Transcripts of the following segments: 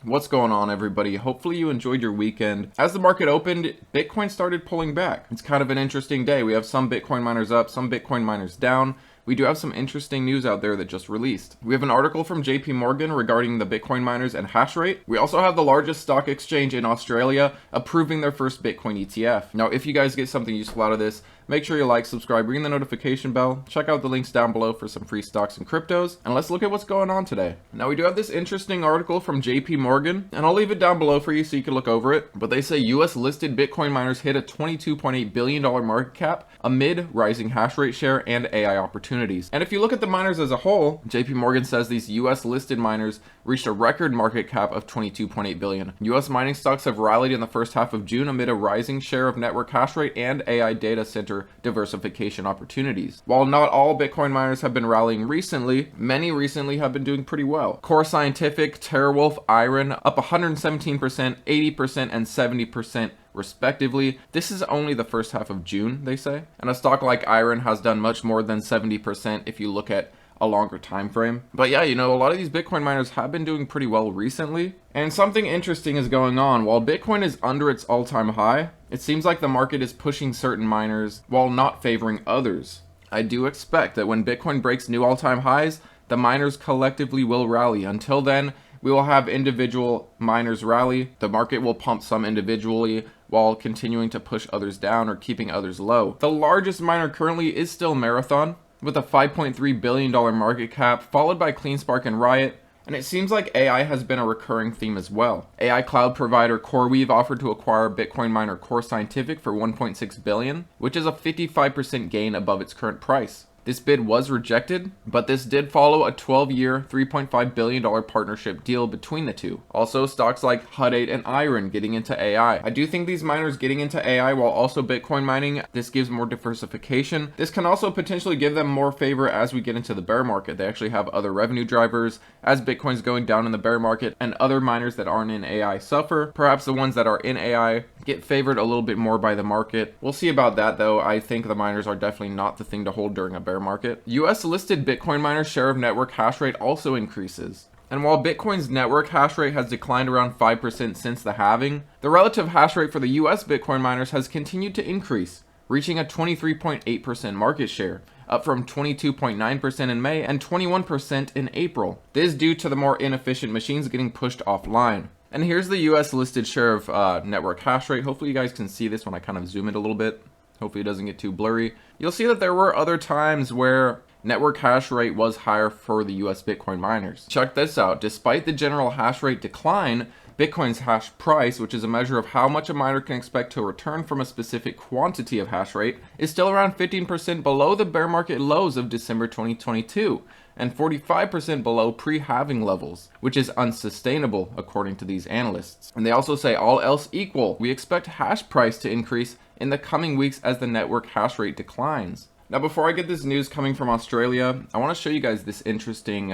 What's going on, everybody? Hopefully you enjoyed your weekend. As the market opened, Bitcoin started pulling back. It's kind of an interesting day. We have some Bitcoin miners up, some Bitcoin miners down. We do have some interesting news out there that just released. We have an article from JP Morgan regarding the Bitcoin miners and hash rate. We also have the largest stock exchange in Australia approving their first Bitcoin ETF. Now, if you guys get something useful out of this, make sure you like, subscribe, ring the notification bell, check out the links down below for some free stocks and cryptos, and let's look at what's going on today. Now, we do have this interesting article from JP Morgan, and I'll leave it down below for you so you can look over it, but they say US listed Bitcoin miners hit a $22.8 billion market cap amid rising hash rate share and AI opportunities. And if you look at the miners as a whole, JP Morgan says these US listed miners reached a record market cap of $22.8 billion. US mining stocks have rallied in the first half of June amid a rising share of network hash rate and AI data center diversification opportunities. While not all Bitcoin miners have been rallying recently, many recently have been doing pretty well. Core Scientific, TeraWulf, Iron up 117%, 80%, and 70% respectively. This is only the first half of June, they say. And a stock like Iron has done much more than 70% if you look at a longer time frame. But yeah, a lot of these Bitcoin miners have been doing pretty well recently. And something interesting is going on. While Bitcoin is under its all-time high, it seems like the market is pushing certain miners while not favoring others. I do expect that when Bitcoin breaks new all-time highs, the miners collectively will rally. Until then, we will have individual miners rally. The market will pump some individually while continuing to push others down or keeping others low. The largest miner currently is still Marathon with a $5.3 billion market cap, followed by CleanSpark and Riot. And it seems like AI has been a recurring theme as well. AI cloud provider CoreWeave offered to acquire Bitcoin miner Core Scientific for $1.6 billion, which is a 55% gain above its current price. This bid was rejected, but this did follow a 12-year, $3.5 billion partnership deal between the two. Also, stocks like Hut 8 and Iron getting into AI. I do think these miners getting into AI while also Bitcoin mining, this gives more diversification. This can also potentially give them more favor as we get into the bear market. They actually have other revenue drivers as Bitcoin's going down in the bear market and other miners that aren't in AI suffer. Perhaps the ones that are in AI get favored a little bit more by the market. We'll see about that though. I think the miners are definitely not the thing to hold during a bear market. US listed Bitcoin miners' share of network hash rate also increases. And while Bitcoin's network hash rate has declined around 5% since the halving, the relative hash rate for the US Bitcoin miners has continued to increase, reaching a 23.8% market share, up from 22.9% in May and 21% in April. This is due to the more inefficient machines getting pushed offline. And here's the US listed share of network hash rate. Hopefully you guys can see this when I kind of zoom it a little bit. Hopefully it doesn't get too blurry. You'll see that there were other times where network hash rate was higher for the US Bitcoin miners. Check this out. Despite the general hash rate decline, Bitcoin's hash price, which is a measure of how much a miner can expect to return from a specific quantity of hash rate, is still around 15% below the bear market lows of December 2022 and 45% below pre-halving levels, which is unsustainable according to these analysts. And they also say, all else equal, we expect hash price to increase in the coming weeks as the network hash rate declines. Now, before I get this news coming from Australia, I want to show you guys this interesting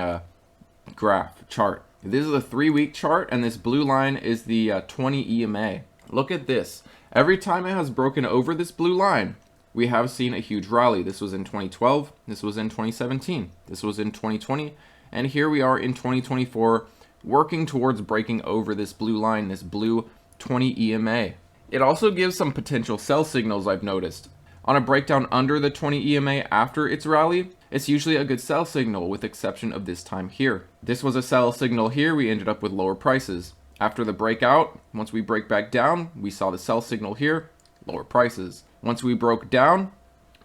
chart. This is a 3-week chart, and this blue line is the 20 EMA. Look at this. Every time it has broken over this blue line, we have seen a huge rally. This was in 2012, this was in 2017, this was in 2020, and here we are in 2024 working towards breaking over this blue line, this blue 20 EMA. It also gives some potential sell signals I've noticed. On a breakdown under the 20 EMA after its rally, it's usually a good sell signal with exception of this time here. This was a sell signal here, we ended up with lower prices. After the breakout, once we break back down, we saw the sell signal here, lower prices. Once we broke down,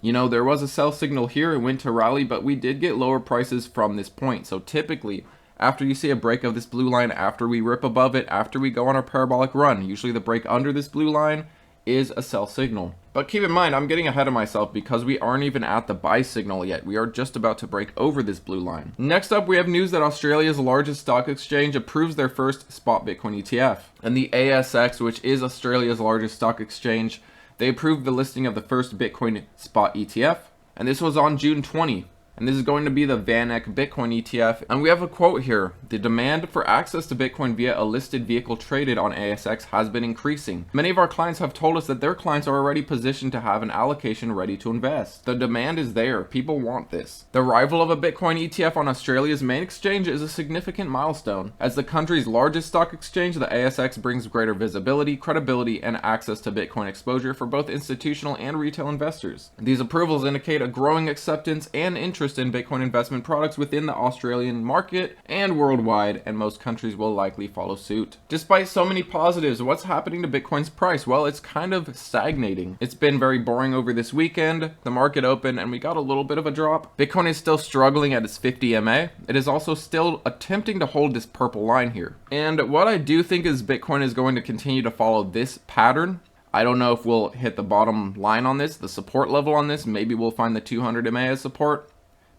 there was a sell signal here, it went to rally, but we did get lower prices from this point. So typically, after you see a break of this blue line, after we rip above it, after we go on our parabolic run, usually the break under this blue line is a sell signal. But keep in mind, I'm getting ahead of myself because we aren't even at the buy signal yet. We are just about to break over this blue line. Next up, we have news that Australia's largest stock exchange approves their first spot Bitcoin ETF. And the ASX, which is Australia's largest stock exchange, they approved the listing of the first Bitcoin spot ETF. And this was on June 20. And this is going to be the VanEck Bitcoin ETF. And we have a quote here: the demand for access to Bitcoin via a listed vehicle traded on ASX has been increasing. Many of our clients have told us that their clients are already positioned to have an allocation ready to invest. The demand is there. People want this. The arrival of a Bitcoin ETF on Australia's main exchange is a significant milestone. As the country's largest stock exchange, the ASX brings greater visibility, credibility, and access to Bitcoin exposure for both institutional and retail investors. These approvals indicate a growing acceptance and interest in Bitcoin investment products within the Australian market and worldwide, and most countries will likely follow suit. Despite so many positives, what's happening to Bitcoin's price? Well, it's kind of stagnating. It's been very boring over this weekend. The market opened and we got a little bit of a drop. Bitcoin is still struggling at its 50 MA. It is also still attempting to hold this purple line here. And what I do think is Bitcoin is going to continue to follow this pattern. I don't know if we'll hit the bottom line on this, the support level on this. Maybe we'll find the 200 MA as support.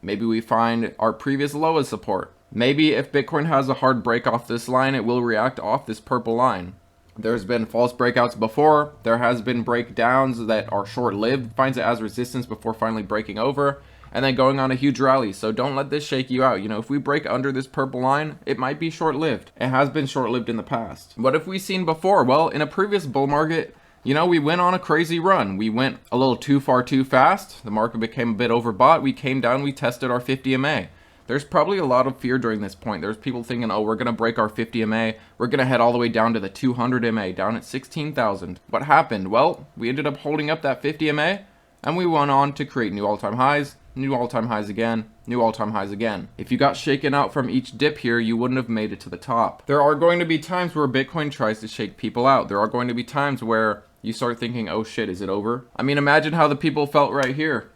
Maybe we find our previous low as support. Maybe if Bitcoin has a hard break off this line, it will react off this purple line. There's been false breakouts before. There has been breakdowns that are short-lived, finds it as resistance before finally breaking over, and then going on a huge rally. So don't let this shake you out. You know, if we break under this purple line, it might be short-lived. It has been short-lived in the past. What have we seen before? Well, in a previous bull market, you know, we went on a crazy run. We went a little too far too fast. The market became a bit overbought. We came down, we tested our 50 MA. There's probably a lot of fear during this point. There's people thinking, oh, we're going to break our 50 MA. We're going to head all the way down to the 200 MA, down at 16,000. What happened? Well, we ended up holding up that 50 MA, and we went on to create new all-time highs, new all-time highs again, new all-time highs again. If you got shaken out from each dip here, you wouldn't have made it to the top. There are going to be times where Bitcoin tries to shake people out. There are going to be times where you start thinking, oh shit, is it over? I mean, imagine how the people felt right here.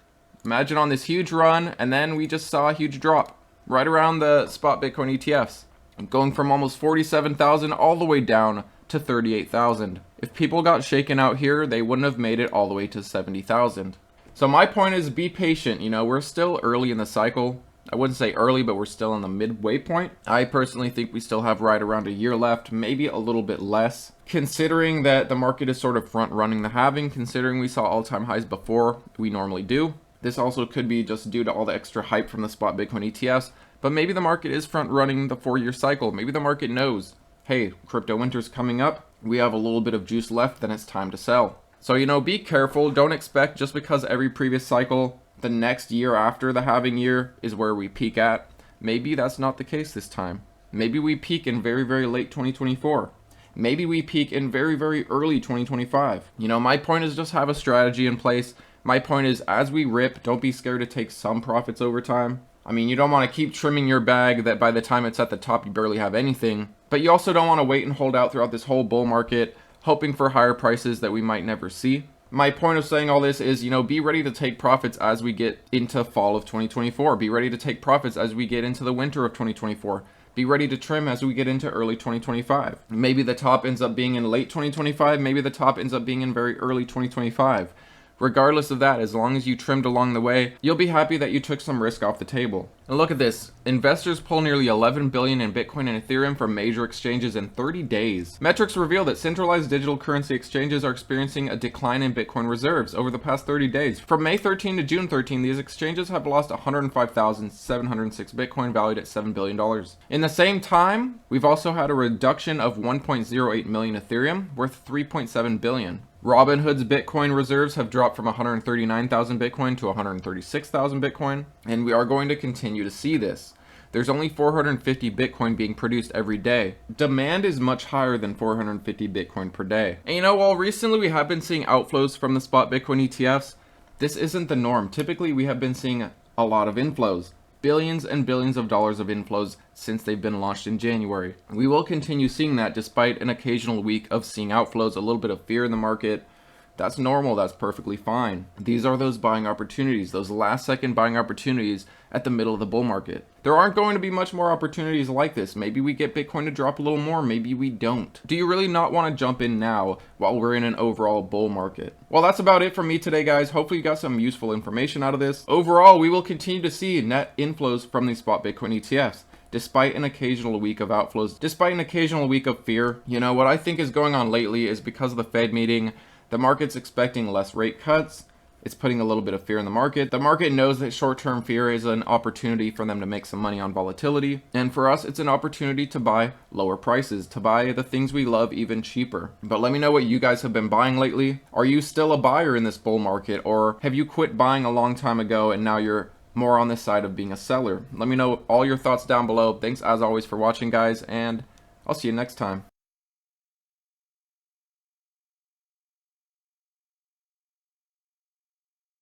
Imagine on this huge run, and then we just saw a huge drop right around the spot Bitcoin ETFs, going from almost 47,000 all the way down to 38,000. If people got shaken out here, they wouldn't have made it all the way to 70,000. So my point is, be patient. You know, we're still early in the cycle. I wouldn't say early, but we're still in the midway point. I personally think we still have right around a year left, maybe a little bit less, considering that the market is sort of front running the halving, considering we saw all-time highs before we normally do. This also could be just due to all the extra hype from the spot Bitcoin ETFs, but maybe the market is front running the 4-year cycle. Maybe the market knows, hey, crypto winter's coming up. We have a little bit of juice left, then it's time to sell. So, you know, be careful. Don't expect just because every previous cycle, the next year after the halving year is where we peak at. Maybe that's not the case this time. Maybe we peak in very, very late 2024. Maybe we peak in very, very early 2025. You know, my point is just have a strategy in place. My point is, as we rip, don't be scared to take some profits over time. I mean, you don't want to keep trimming your bag that by the time it's at the top, you barely have anything. But you also don't want to wait and hold out throughout this whole bull market, hoping for higher prices that we might never see. My point of saying all this is, you know, be ready to take profits as we get into fall of 2024. Be ready to take profits as we get into the winter of 2024. Be ready to trim as we get into early 2025. Maybe the top ends up being in late 2025. Maybe the top ends up being in very early 2025. Regardless of that, as long as you trimmed along the way, you'll be happy that you took some risk off the table. And look at this. Investors pull nearly 11 billion in Bitcoin and Ethereum from major exchanges in 30 days. Metrics reveal that centralized digital currency exchanges are experiencing a decline in Bitcoin reserves over the past 30 days. From May 13 to June 13, these exchanges have lost 105,706 Bitcoin valued at $7 billion. In the same time, we've also had a reduction of 1.08 million Ethereum, worth 3.7 billion. Robinhood's Bitcoin reserves have dropped from 139,000 Bitcoin to 136,000 Bitcoin, and we are going to continue to see this. There's only 450 Bitcoin being produced every day. Demand is much higher than 450 Bitcoin per day. And you know, while recently we have been seeing outflows from the spot Bitcoin ETFs, this isn't the norm. Typically, we have been seeing a lot of inflows. Billions and billions of dollars of inflows since they've been launched in January. We will continue seeing that despite an occasional week of seeing outflows, a little bit of fear in the market. That's normal, that's perfectly fine. These are those buying opportunities, those last second buying opportunities at the middle of the bull market. There aren't going to be much more opportunities like this. Maybe we get Bitcoin to drop a little more, maybe we don't. Do you really not want to jump in now while we're in an overall bull market? Well, that's about it for me today, guys. Hopefully you got some useful information out of this. Overall, we will continue to see net inflows from these spot Bitcoin ETFs. Despite an occasional week of outflows, despite an occasional week of fear. You know, what I think is going on lately is because of the Fed meeting, the market's expecting less rate cuts. It's putting a little bit of fear in the market. The market knows that short-term fear is an opportunity for them to make some money on volatility. And for us, it's an opportunity to buy lower prices, to buy the things we love even cheaper. But let me know what you guys have been buying lately. Are you still a buyer in this bull market, or have you quit buying a long time ago and now you're more on this side of being a seller? Let me know all your thoughts down below. Thanks as always for watching, guys, and I'll see you next time.